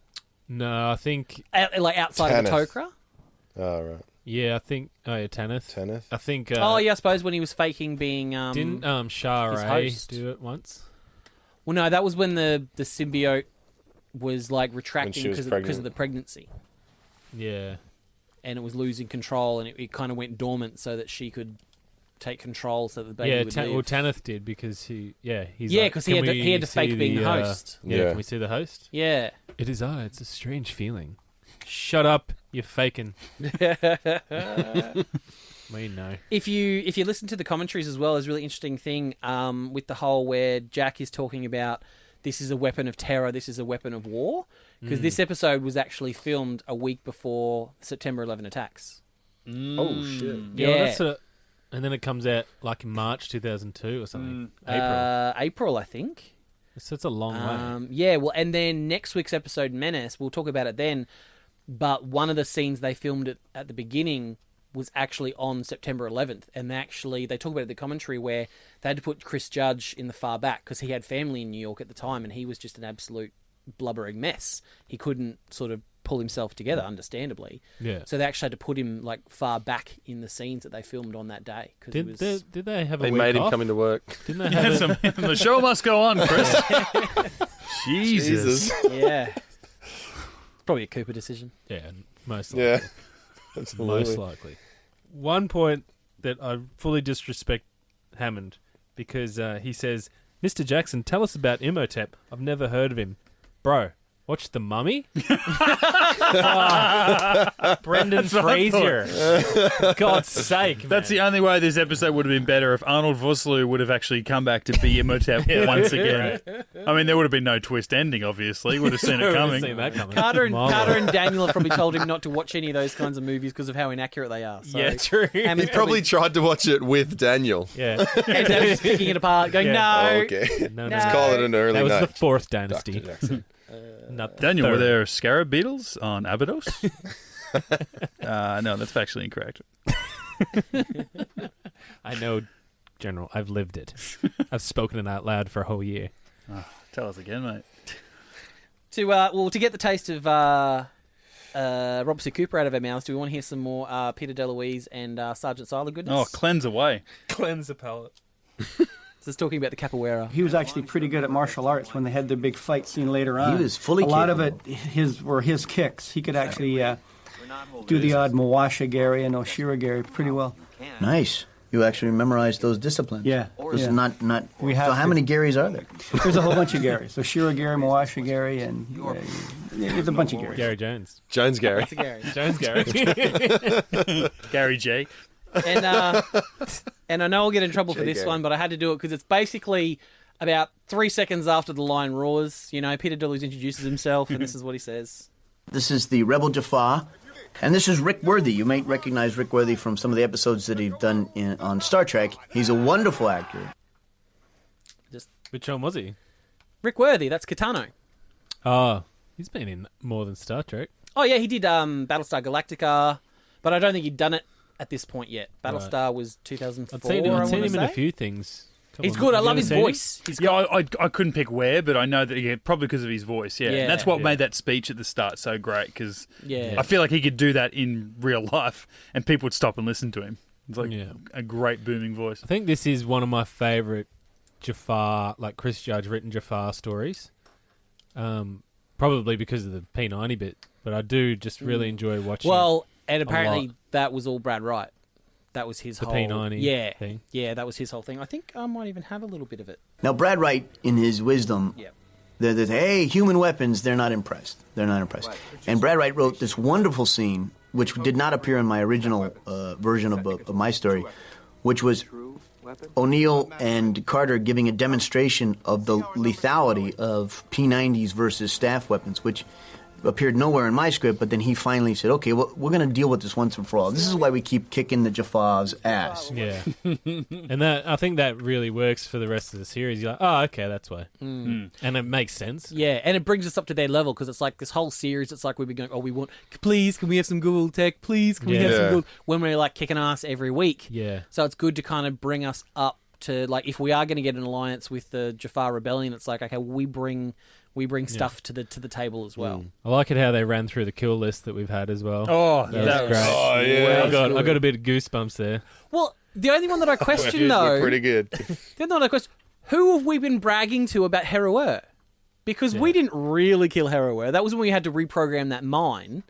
D: No, I think...
E: Like outside of the
C: Tanith.
E: Tok'ra?
C: Oh, right.
D: Yeah, I think... Oh, yeah, Tanith.
C: Tanith.
D: I think...
E: Oh, yeah, I suppose when he was faking being...
D: Didn't Shah
E: his
D: Ray
E: host.
D: do it once?
E: Well, no, that was when the symbiote was like retracting
C: she was
E: because
C: pregnant.
E: of the pregnancy.
D: Yeah.
E: And it was losing control, and it kind of went dormant so that she could take control so that the baby would live.
D: Well, Tanith did because he's
E: because he had to fake being the host.
D: Can we see the host?
E: Yeah.
D: It is I. It's a strange feeling. Shut up, you're faking. We know.
E: If you listen to the commentaries as well, there's a really interesting thing with the whole where Jack is talking about this is a weapon of terror, this is a weapon of war, because this episode was actually filmed a week before September 11 attacks.
C: Oh shit!
E: Yeah,
D: and then it comes out like in March 2002 or something.
E: April, I think.
D: So it's a long way.
E: Yeah, well, and then next week's episode, Menace, we'll talk about it then. But one of the scenes they filmed at the beginning was actually on September 11th, and they talk about it in the commentary where they had to put Chris Judge in the far back because he had family in New York at the time, and he was just an absolute blubbering mess. He couldn't sort of pull himself together, understandably.
D: Yeah.
E: So they actually had to put him like far back in the scenes that they filmed on that day.
D: Did they have a
C: They
D: week
C: made him
D: off?
C: come into work.
D: Didn't they have
A: The show must go on, Chris. Jesus.
E: Yeah. Probably a Cooper decision.
D: Yeah, most likely.
C: Yeah, absolutely.
D: Most likely. One point that I fully disrespect Hammond because he says, Mr. Jackson, tell us about Imhotep. I've never heard of him. Bro, watch The Mummy? Brendan Fraser. God's sake, man.
A: That's the only way this episode would have been better if Arnold Vosloo would have actually come back to be Imhotep once again. I mean, there would have been no twist ending, obviously. Would have seen it coming.
D: Seen that coming.
E: Carter and Daniel have probably told him not to watch any of those kinds of movies because of how inaccurate they are. So
D: Yeah, true.
E: Hammond's
C: He probably tried to watch it with Daniel.
D: Yeah.
E: and Daniel's picking it apart, going,
D: Yeah.
E: no.
C: Oh, okay.
D: No,
C: Let's call it an early
D: That was
C: night.
D: the fourth dynasty.
C: Dr. Jackson.
D: Not the
A: Daniel, were
D: third.
A: there scarab beetles on Abydos? No, that's factually incorrect.
D: I know, General. I've lived it. I've spoken it out loud for a whole year.
A: Tell us again, mate.
E: To get the taste of Robert C. Cooper out of our mouths, do we want to hear some more Peter DeLuise and Sergeant Siler goodness?
A: Oh, cleanse away.
D: Cleanse the palate.
E: This is talking about the capoeira.
G: He was actually pretty good at martial arts when they had their big fight scene later on.
F: He was fully
G: A lot of
F: capable.
G: it were his kicks. He could actually do the odd Mawasha-gari and Oshira-gari pretty well.
F: Nice. You actually memorized those disciplines.
G: Yeah.
F: It's
G: Yeah.
F: not.
G: We
F: So
G: have
F: how
G: to.
F: many Garys are there?
G: There's a whole bunch of Garys. So Shira-gari, Mawasha-gari, and there's a bunch of Garys.
D: Gary Jones.
C: Jones Gary.
D: Jones Gary.
A: Gary J.
E: And I know I'll get in trouble for this
F: Gary.
E: one, but I had to do it because it's basically about 3 seconds after the line roars. You know, Peter DeLuise introduces himself, and this is what he says.
F: This is the Rebel Jaffa, and this is Rick Worthy. You might recognize Rick Worthy from some of the episodes that he's done on Star Trek. He's a wonderful actor.
D: Which one was he?
E: Rick Worthy, that's Kitano.
D: Oh, he's been in more than Star Trek.
E: Oh, yeah, he did Battlestar Galactica, but I don't think he'd done it at this point yet. Battlestar was 2004,
D: I'd seen him,
E: I
D: I'd seen
E: wanna
D: him in a
E: say.
D: few things. Come
E: He's
D: on,
E: good. I
D: have you
E: love
D: ever
E: his
D: seen him?
E: voice. He's
A: Yeah, I couldn't pick where, but I know that probably because of his voice. Yeah,
E: Yeah.
A: And that's what
D: Yeah.
A: made that speech at the start so great because
E: Yeah.
A: I feel like he could do that in real life, and people would stop and listen to him. It's like
D: Yeah.
A: a great booming voice.
D: I think this is one of my favourite Jafar, like Chris Judge written Jafar stories. Probably because of the P90 bit, but I do just really enjoy watching.
E: Well, and apparently
D: lot.
E: that was all Brad Wright. That was his
D: The
E: whole
D: P90 thing.
E: Yeah, that was his whole thing. I think I might even have a little bit of it.
F: Now, Brad Wright, in his wisdom,
E: Yeah.
F: they're hey, human weapons, they're not impressed. They're not impressed. And Brad Wright wrote this wonderful scene, which did not appear in my original version of my story, which was O'Neill and Carter giving a demonstration of the lethality of P90s versus staff weapons, which appeared nowhere in my script, but then he finally said, okay, well, we're going to deal with this once and for all. This is why we keep kicking the Jaffa's ass.
D: Yeah, and I think that really works for the rest of the series. You're like, oh, okay, that's why, and it makes sense.
E: Yeah, and it brings us up to their level because it's like this whole series. It's like we've been going, oh, we want, please, can we have some Google tech? Please, can we have some
C: Yeah.
E: Google? When we're like kicking ass every week.
D: Yeah.
E: So it's good to kind of bring us up to like if we are going to get an alliance with the Jaffa Rebellion, it's like okay, we bring stuff to the table as well.
D: I like it how they ran through the kill list that we've had as well.
A: Oh,
D: that was
A: great.
C: Oh, yeah.
D: I got a bit of goosebumps there.
E: Well, the only one that I question though,
C: We're pretty good.
E: the other one I question, who have we been bragging to about Heroer? Because we didn't really kill Heroer. That was when we had to reprogram that mine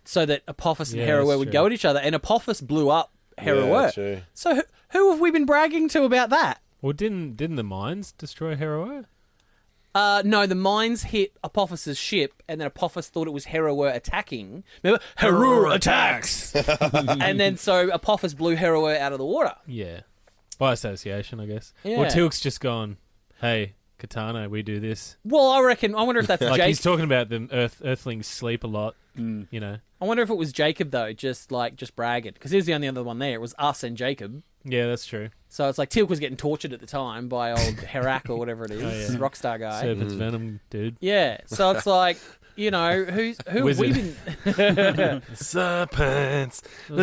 E: so that Apophis and
D: Yeah,
E: Heroer
D: that's
E: would
D: true.
E: go at each other, and Apophis blew up Heroer.
C: true.
E: So Who have we been bragging to about that?
D: Well, didn't the mines destroy Hero?
E: No, the mines hit Apophis's ship, and then Apophis thought it was Hero attacking. Remember? Hero attacks! And then so Apophis blew Hero out of the water.
D: Yeah. By association, I guess.
E: Yeah.
D: Well, Teal'c's just gone, hey, Katana, we do this.
E: Well, I wonder if that's
D: Like,
E: Jacob.
D: he's talking about them Earthlings sleep a lot, you know.
E: I wonder if it was Jacob, though, just bragging. Because he was the only other one there. It was us and Jacob.
D: Yeah, that's true.
E: So it's like Teal'c was getting tortured at the time by old Herak or whatever it is,
D: yeah.
E: Rockstar guy.
D: Serpent's venom, dude.
E: Yeah, so it's like, you know, who have
D: Wizard.
E: we been...
C: The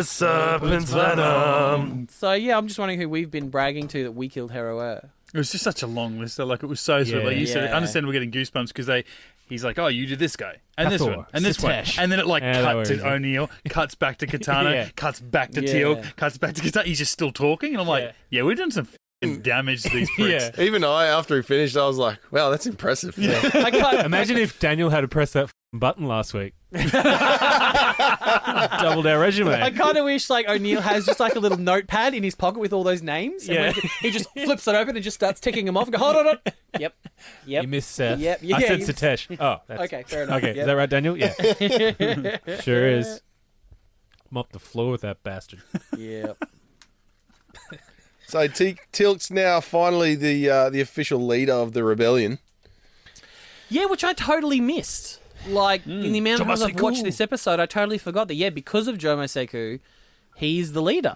C: serpent's venom.
E: So yeah, I'm just wondering who we've been bragging to that we killed Hero.
A: It was just such a long list. Though. Like it was so sort of like you said.
E: Yeah.
A: I understand we're getting goosebumps because he's like, oh, you did this guy and this
D: Hathor,
A: one and this one,
D: Sitesh.
A: and then it like
D: Yeah, that
A: cuts to
D: was it.
A: O'Neill, cuts back to Katana,
D: Yeah.
A: cuts back to
E: Yeah.
A: Teal'c, cuts back to Katana. He's just still talking, and I'm like, yeah, we're doing some damage to these freaks.
D: Yeah.
C: Even after he finished, I was like, wow, that's impressive.
E: I can't,
D: Imagine if Daniel had to press that button last week. Doubled our resume.
E: I kind of wish like O'Neill has just like a little notepad in his pocket with all those names. And
D: Yeah.
E: when he just flips it open and just starts ticking them off and go, hold on. Yep.
D: You missed Seth.
E: Yep.
D: I
E: Yeah,
D: said
E: you-
D: Sitesh. Oh, that's...
E: Okay, fair enough.
D: Okay,
E: Yep.
D: is that right, Daniel? Yeah. Sure is. Mop the floor with that bastard.
E: Yeah.
C: So Teal'c's now finally the official leader of the rebellion.
E: Yeah, which I totally missed. Like, in the amount of
A: JOMA
E: times I've watched
A: SECU.
E: this episode, I totally forgot that, because of JOMA SECU, he's the leader.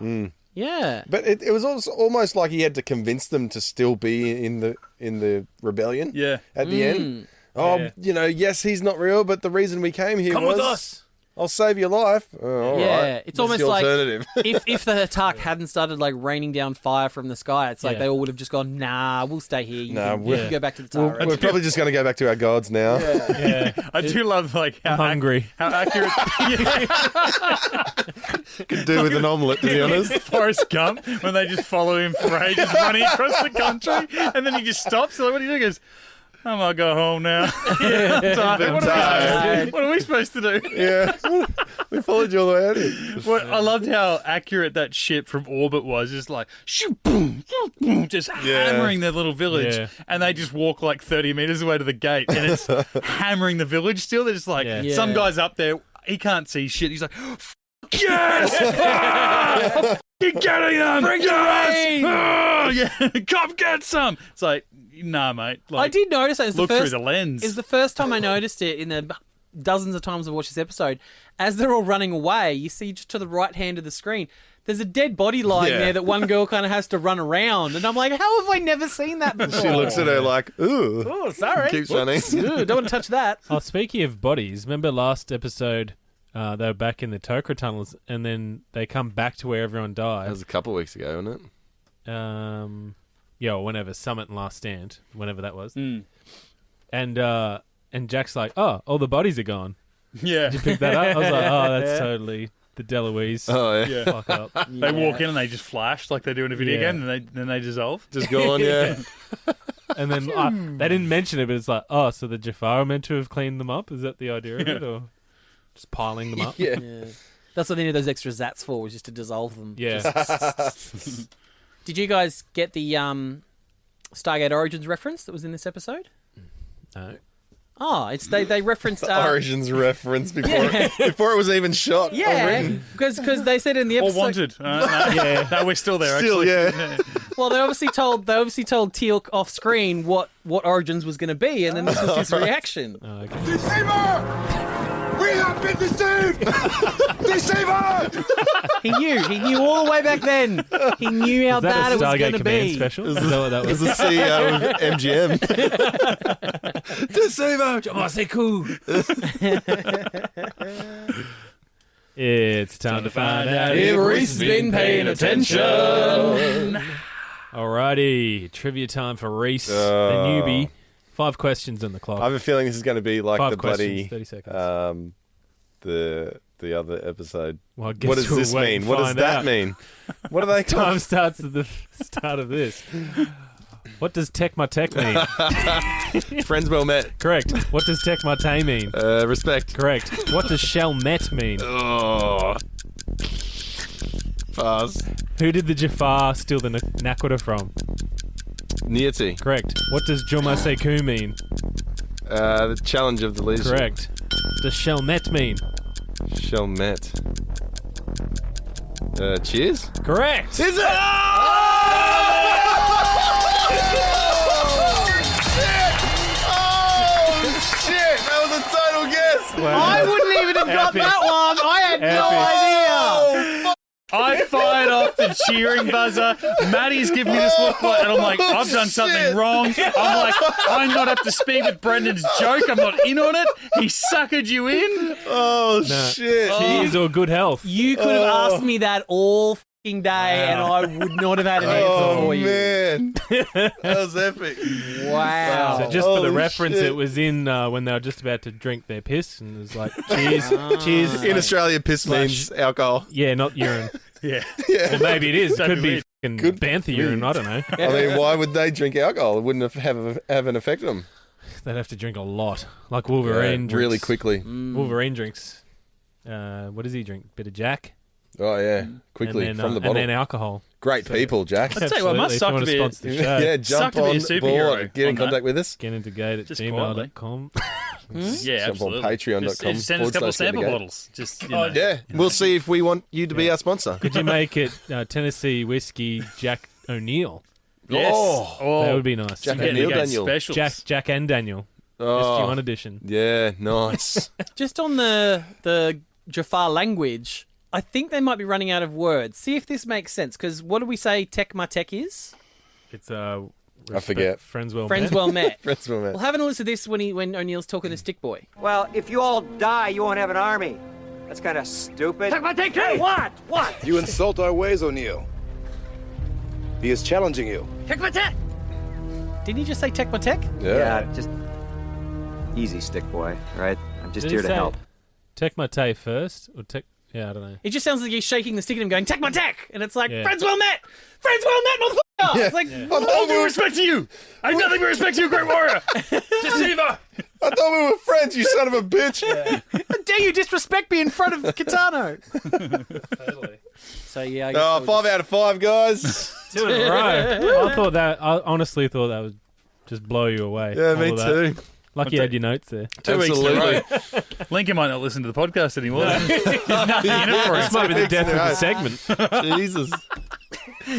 E: Yeah.
C: But it was also almost like he had to convince them to still be in the rebellion.
A: Yeah.
C: At the end. Oh,
D: Yeah.
C: you know, yes, he's not real, but the reason we came here
A: Come
C: was
A: with us.
C: I'll save your life. Oh, all
E: Yeah,
C: right.
E: it's
C: What's
E: almost
C: the
E: like-
C: alternative?
E: if the Teal'c hadn't started, like, raining down fire from the sky, it's like
D: Yeah.
E: they all would have just gone, nah, we'll stay here. You
C: Nah,
E: can
C: we're-
E: go back to the tower.
C: We're probably just going to go back to our gods now.
D: Yeah.
A: I do love like how
D: I'm hungry.
A: how accurate.
C: Could do with an omelette, to be honest.
A: Forrest Gump when they just follow him for ages, running across the country, and then he just stops. Like, what do you do? He goes, I'm gonna go home now. I'm tired. What are we supposed to do?
C: Yeah. We followed you all the way out here.
A: Well, I loved how accurate that ship from orbit was. Just like, shoot, boom, boom, just hammering their little village.
D: Yeah.
A: And they just walk like 30 metres away to the gate. And it's hammering the village still. They're just like,
D: Yeah.
A: some guy's up there, he can't see shit. He's like, yes! I'm f***ing getting them! Bring yes! Yeah, come get some! It's like, nah, mate. Like,
E: I did notice that.
A: look through the lens.
E: It's the first time I noticed it in the dozens of times I've watched this episode. As they're all running away, you see just to the right hand of the screen, there's a dead body lying
C: Yeah.
E: there that one girl kind of has to run around. And I'm like, how have I never seen that before?
C: She looks at her like, ooh.
E: Oh, sorry.
C: Keeps running.
E: Ooh, don't want to touch that.
D: Oh, speaking of bodies, remember last episode they were back in the Tok'ra tunnels and then they come back to where everyone
C: That
D: died.
C: was a couple of weeks ago, wasn't it?
D: Yeah, or whenever, Summit and Last Stand, whenever that was.
A: Mm.
D: And Jack's like, oh, all the bodies are gone.
A: Yeah.
D: Did you pick that up? I was like, oh, that's totally the Deloise.
C: Oh, yeah.
A: Yeah.
D: Fuck up.
A: They walk in and they just flash like they do in a video
D: Yeah.
A: game, and then they dissolve.
C: Just gone, yeah.
D: And then they didn't mention it, but it's like, oh, so the Jaffa are meant to have cleaned them up? Is that the idea of it? Or just piling them up?
C: Yeah.
E: Yeah. That's what they need those extra Zats for, was just to dissolve them.
D: Yeah.
E: Did you guys get the Stargate Origins reference that was in this episode?
D: No.
E: Oh, it's they referenced
C: Origins reference before it was even shot. or
E: yeah,
C: written.
E: because they said in the
A: Or
E: episode.
A: wanted. No, we're still there.
C: Still,
A: actually.
C: yeah.
E: Well, they obviously told Teal'c off screen what Origins was going to be, and then this was his reaction.
D: Oh, okay.
B: Deceiver! We have been deceived! Deceiver!
E: He knew all the way back then. He knew how
D: Is that
E: bad
D: a
E: it was
D: Stargate
E: going to
D: Command
E: be.
D: special? Is that what that
C: As
D: was?
C: the CEO of MGM. Deceiver!
D: JOMA SECU! It's time to find out
E: If Rhys has been paying attention.
D: Alrighty, trivia time for Rhys, the newbie. 5 questions on the clock.
C: I have a feeling this is going to be like
D: 5
C: the
D: questions,
C: bloody
D: 30 seconds.
C: the other episode.
D: Well, I guess
C: What does
D: we'll
C: this
D: wait
C: mean?
D: and
C: What does
D: find
C: that
D: out.
C: mean? What are they
D: Time
C: called?
D: starts at the start of this. What does Tech My Tech mean?
C: Friends well met.
D: Correct. What does Tech My Tay mean?
C: Respect.
D: Correct. What does Shell Met mean?
C: Oh. Pass.
D: Who did the Jaffa steal the Nakoda from?
C: Nieti.
D: Correct. What does JOMA SECU mean?
C: The challenge of the leadership.
D: Correct. Does Shelmet mean?
C: Shelmet. Cheers?
D: Correct.
C: Is it? Shit! That was a total guess!
E: I wouldn't even have got
D: Epic.
E: that one. I had no idea.
A: I fired off the cheering buzzer. Maddie's giving me this look like, and I'm like, I've done something wrong. I'm like, I'm not up to speed with Brendan's joke. I'm not in on it. He suckered you in.
C: Oh,
D: Nah.
C: shit.
D: Cheers or good health.
E: You could have asked me that all fucking day, and I would not have had an answer
C: Oh,
E: for you.
C: man. That was epic.
E: Wow.
D: So just for the
C: Holy
D: reference,
C: shit.
D: it was in when they were just about to drink their piss, and it was like, cheers, cheers.
C: In Australia, piss means alcohol.
D: Yeah, not urine.
A: Yeah.
D: Well, maybe it is. Could be fucking
C: Could
D: bantha urine. I don't know.
C: I mean, why would they drink alcohol? It wouldn't have an effect on them.
D: They'd have to drink a lot, like Wolverine. Drinks.
C: Really quickly.
D: Wolverine drinks. What does he drink? Bit of Jack.
C: Oh, yeah. Quickly,
D: and then,
C: from the bottle.
D: and then alcohol.
C: Great people, Jack.
A: I'll tell you what, it must suck to
D: Absolutely.
A: be
D: If you want to sponsor the show,
C: Yeah,
A: Suck
C: jump
A: to be a
C: on
A: superhero
C: board. Get in
A: on that.
C: contact with us.
D: Get into gate at
A: Just
D: gmail.com.
A: Yeah,
C: Jump
A: absolutely.
C: on patreon.com.
A: Just send us a couple
C: /Get
A: sample
C: Into Geek.
A: bottles. Just, you know.
C: Yeah, we'll see if we want you to be our sponsor.
D: Could you make it Tennessee whiskey Jack O'Neill?
A: Yes.
C: Oh.
D: That would be nice.
C: Jack
A: Yeah,
C: O'Neill,
A: you get
C: Daniel.
A: specials.
D: Jack and Daniel.
C: Oh,
D: SG1 edition.
C: yeah, nice.
E: Just on the Jaffa language, I think they might be running out of words. See if this makes sense, because what do we say Tekma Tek is?
D: It's
C: I forget.
D: Friends well
E: Friends
D: met.
E: well met.
C: Friends were met.
E: Well, have a listen to this when O'Neill's talking to Stick Boy.
H: Well, if you all die, you won't have an army. That's kind of stupid. Hey, what? What?
I: You insult our ways, O'Neill. He is challenging you.
E: Didn't he just say Tekma Tek?
C: Yeah.
H: just easy, stick boy. All right, I'm just
D: Did
H: here
D: he
H: to
D: say
H: help.
D: Tek my tay first? Or tek... Yeah, I don't know.
E: It just sounds like he's shaking the stick at him going, Tekma Tek! And it's like,
D: Yeah.
E: friends well met! Friends well met, motherfucker! It's like,
A: All due respect to you. I have nothing but respect to you, great warrior. Deceiver.
C: I thought we were friends, you son of a bitch.
E: how dare you disrespect me in front of Kitano?
D: Totally.
E: So, yeah, I guess
C: Oh,
E: we'll
C: 5 out of 5, guys.
D: 2 in a row. I honestly thought that would just blow you away.
C: Yeah,
D: all
C: me
D: of that.
C: too.
D: Lucky you had your notes there.
A: 2 weeks in a row.
C: Absolutely.
A: Lincoln might not listen to the podcast anymore. There's nothing in it for him.
D: This might be the death of the
C: Right.
D: segment.
C: Jesus.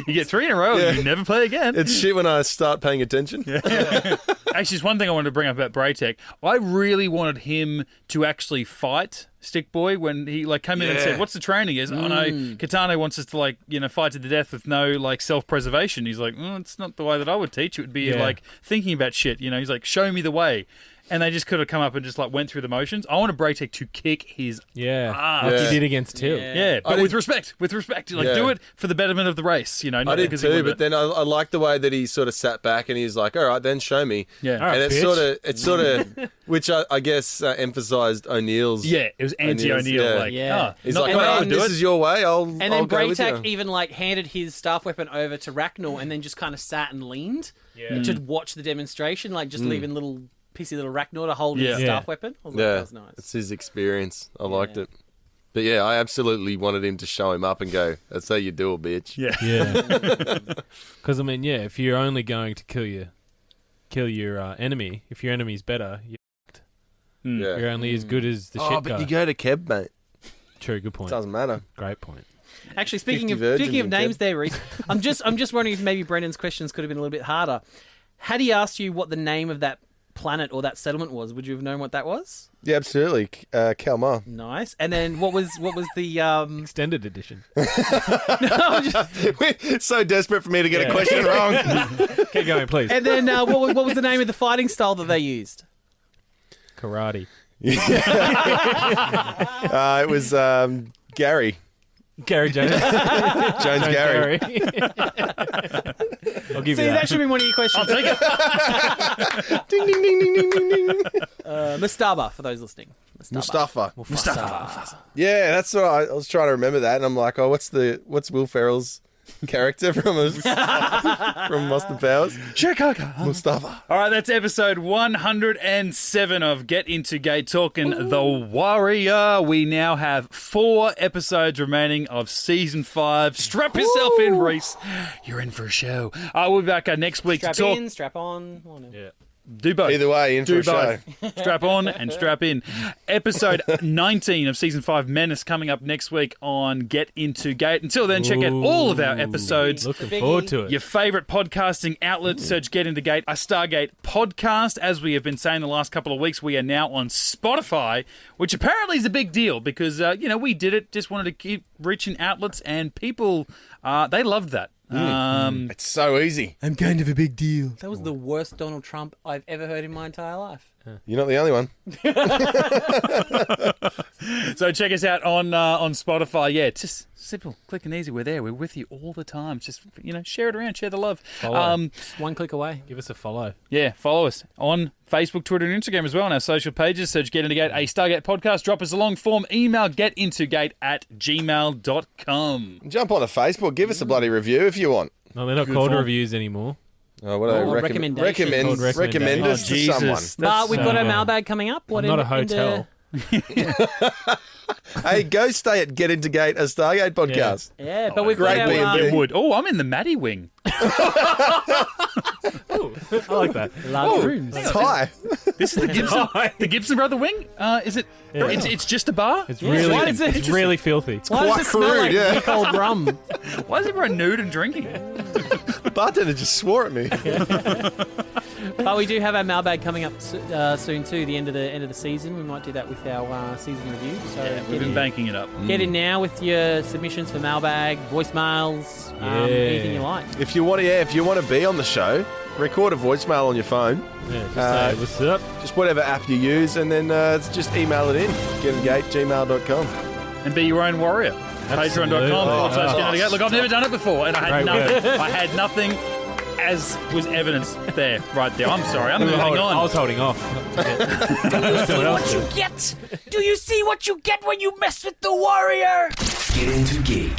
A: You get 3 in a row
C: Yeah.
A: and you never play again.
C: It's shit when I start paying attention.
A: Actually, there's one thing I wanted to bring up about Braytek. I really wanted him to actually fight Stick Boy when he came in and said, "What's the training?" He goes, "Oh no, Kitano wants us to fight to the death with no self-preservation." He's like, "It's not the way that I would teach. It would be thinking about shit." He's like, "Show me the way." And they just could have come up and just went through the motions. I want Braytek to kick his
D: Yeah.
A: ass.
D: Like
C: Yeah.
D: you did against Teal'c.
A: Yeah, but
C: I
A: with
C: did-
A: respect.
C: Yeah.
A: Do it for the betterment of the race, not
C: I did
A: because he
C: too,
A: wanted
C: but
A: it.
C: then I liked the way that he sort of sat back and he was like, all right, then show me.
A: Yeah.
D: All right,
C: And
D: bitch.
C: it's sort of, which I guess emphasised O'Neill's.
A: Yeah, it was anti-O'Neill.
C: yeah.
E: Yeah.
C: He's
A: not
C: like,
A: the way I
C: all
A: would
C: right,
A: do
C: this
A: it.
C: is your way. I'll
E: And then
C: I'll go with
E: Braytek
C: you.
E: even handed his staff weapon over to Ragnall and then just kind of sat and leaned and just watched the demonstration, just leaving little pissy little Ragnall to hold his
A: Yeah.
E: staff
D: Yeah.
E: weapon. I was like,
C: Yeah,
E: that was nice.
C: it's his experience. I liked it. But yeah, I absolutely wanted him to show him up and go, that's how you do it, bitch.
A: Yeah.
D: Yeah. Because if you're only going to kill your enemy, if your enemy's better,
C: Yeah.
D: you're only as good as the
C: Oh,
D: shit
C: but
D: guy.
C: you go to Keb, mate.
D: True, good point.
C: Doesn't matter.
D: Great point.
E: Actually, speaking
C: 50
E: of
C: virgins in
E: names,
C: Kev.
E: there, Rhys, I'm just wondering if maybe Brendan's questions could have been a little bit harder. Had he asked you what the name of that planet or that settlement was, would you have known what that was?
C: Yeah, absolutely. Kalmar.
E: Nice. And then what was the
D: Extended edition.
C: We're so desperate for me to get a question wrong.
D: Keep going, please.
E: and then what was the name of the fighting style that they used?
D: Karate.
C: It was Gary.
D: Gary Jones.
C: Jones Gary.
D: I'll give
E: See,
D: you
E: that
D: that.
E: should be one of your questions.
A: I'll take it.
C: Ding, ding, ding, ding, ding, ding, ding.
E: Mustaba, for those listening.
C: Mustafa.
E: Mustaba.
C: Yeah, that's what I was trying to remember that, and I'm like, oh, what's Will Ferrell's character from Austin Powers.
A: Chicago.
C: Mustafa.
A: All right, that's episode 107 of Get Into Geek, talking The Warrior. We now have 4 episodes remaining of season 5. Strap yourself in, Rhys. You're in for a show. We'll be back next week
E: Strap
A: to talk.
E: in, strap on. Oh, no.
D: Yeah.
A: Do both.
C: Either way, in for
A: Do
C: a
A: both. Strap on and strap in. Episode 19 of Season 5 Menace coming up next week on Get Into Geek. Until then, check out all of our episodes.
D: Looking forward to it.
A: Your favourite podcasting outlet, search Get Into Geek, a Stargate podcast. As we have been saying the last couple of weeks, we are now on Spotify, which apparently is a big deal because, we did it, just wanted to keep reaching outlets, and people, they loved that.
C: It's so easy.
D: I'm kind of a big deal.
E: That was the worst Donald Trump I've ever heard in my entire life.
C: You're not the only one.
A: So check us out on Spotify. Yeah, it's just simple, quick and easy. We're there. We're with you all the time. Just share it around, share the love.
E: Just one click away.
D: Give us a follow.
A: Yeah, follow us on Facebook, Twitter, and Instagram as well on our social pages. Search Get Into Gate, a Stargate podcast. Drop us a long form email, getintogate@gmail.com.
C: Jump on a Facebook. Give us a bloody review if you want.
D: No, they're not
A: Good
D: called
A: form.
D: reviews anymore.
C: Oh, what do I
E: recommendations.
C: recommend us to someone.
E: But we've got our mailbag coming up.
D: I'm not a hotel.
C: Hey, go stay at Get Into Gate, a Stargate podcast.
E: Yeah, but we've
C: great
E: got our...
C: B&B.
A: It would. Oh, I'm in the Maddie wing.
D: I like that.
E: large rooms.
C: It's high.
A: This is the Gibson brother wing. Is it?
D: Yeah.
A: It's just a bar.
D: It's
E: Yeah,
D: really,
E: why is it-
D: it's really filthy.
E: Why does
C: quite
E: it smell
C: crude,
E: like
C: yeah.
E: weak old rum?
A: Why is everyone nude and drinking?
C: The bartender just swore at me.
E: But we do have our mailbag coming up soon too. The end of the season, we might do that with our season review. So
A: We've been banking it up.
E: get in now with your submissions for mailbag, voicemails, anything you like.
C: If you want to be on the show, record a voicemail on your phone.
D: Yeah, just say, what's up?
C: Just whatever app you use, and then just email it in. getintogate@gmail.com.
A: And be your own warrior.
D: Absolutely.
A: Patreon.com/GetIntoGate. Look, I've never done it before, and I had
D: Great
A: nothing.
D: work.
A: I had nothing, as was evidence there, right there. I'm sorry. I'm moving
D: I
A: on.
D: was holding off.
E: Get? Do you see what you get when you mess with the warrior?
J: Get Into Geek.